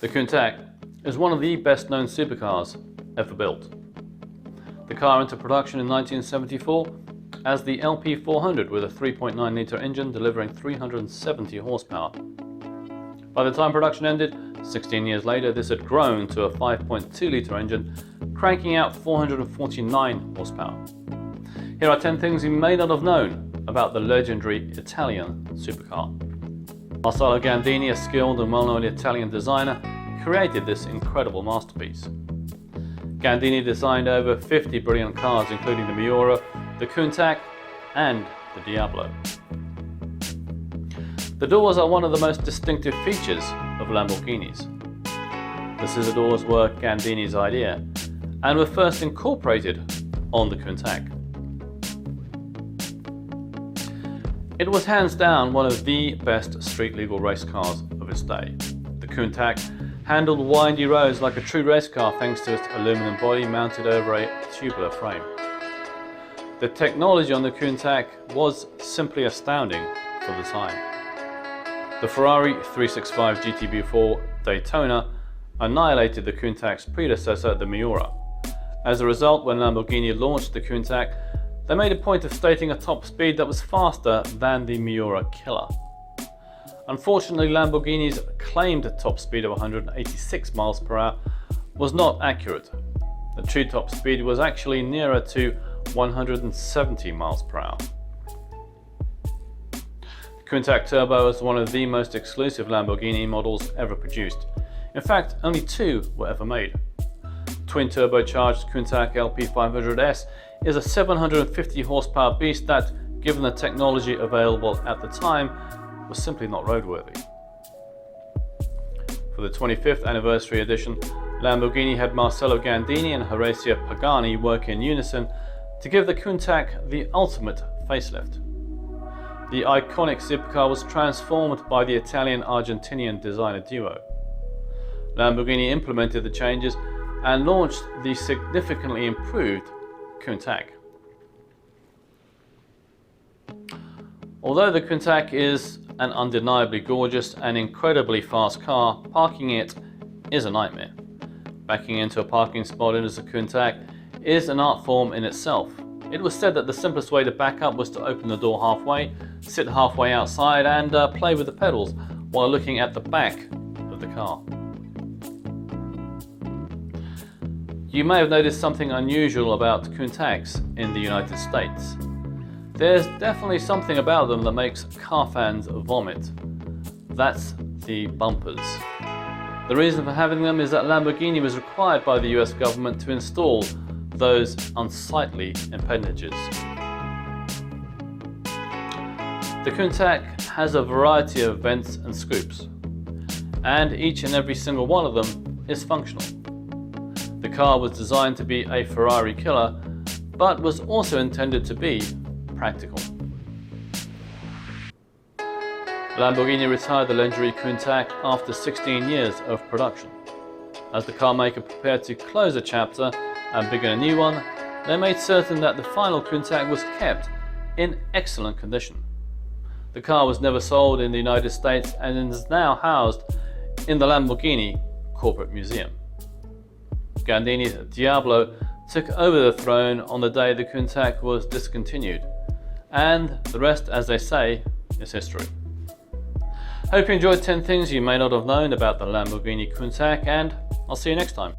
The Countach is one of the best known supercars ever built. The car entered production in 1974 as the LP500 with a 3.9 litre engine delivering 370 horsepower. By the time production ended, 16 years later, this had grown to a 5.2 litre engine, cranking out 449 horsepower. Here are 10 things you may not have known about the legendary Italian supercar. Marcello Gandini, a skilled and well-known Italian designer, created this incredible masterpiece. Gandini designed over 50 brilliant cars, including the Miura, the Countach and the Diablo. The doors are one of the most distinctive features of Lamborghinis. The scissor doors were Gandini's idea and were first incorporated on the Countach. It was hands down one of the best street legal race cars of its day. The Countach handled windy roads like a true race car thanks to its aluminum body mounted over a tubular frame. The technology on the Countach was simply astounding for the time. The Ferrari 365 GTB4 Daytona annihilated the Countach's predecessor, the Miura. As a result, when Lamborghini launched the Countach, they made a point of stating a top speed that was faster than the Miura killer. Unfortunately, Lamborghini's claimed top speed of 186 miles per hour was not accurate. The true top speed was actually nearer to 170 miles per hour. The Countach Turbo is one of the most exclusive Lamborghini models ever produced. In fact, only two were ever made. Twin turbocharged Countach LP500S is a 750 horsepower beast that, given the technology available at the time, was simply not roadworthy. For the 25th anniversary edition, Lamborghini had Marcello Gandini and Horacio Pagani work in unison to give the Countach the ultimate facelift. The iconic supercar was transformed by the Italian-Argentinian designer duo. Lamborghini implemented the changes and launched the significantly improved Countach. Although the Countach is an undeniably gorgeous and incredibly fast car, parking it is a nightmare. Backing into a parking spot in a Countach is an art form in itself. It was said that the simplest way to back up was to open the door halfway, sit halfway outside and play with the pedals while looking at the back of the car. You may have noticed something unusual about Countachs in the United States. There's definitely something about them that makes car fans vomit. That's the bumpers. The reason for having them is that Lamborghini was required by the US government to install those unsightly appendages. The Countach has a variety of vents and scoops, and each and every single one of them is functional. The car was designed to be a Ferrari killer, but was also intended to be practical. Lamborghini retired the legendary Countach after 16 years of production. As the car maker prepared to close a chapter and begin a new one, they made certain that the final Countach was kept in excellent condition. The car was never sold in the United States and is now housed in the Lamborghini Corporate Museum. Gandini's Diablo took over the throne on the day the Countach was discontinued, and the rest, as they say, is history. Hope you enjoyed 10 things you may not have known about the Lamborghini Countach, and I'll see you next time.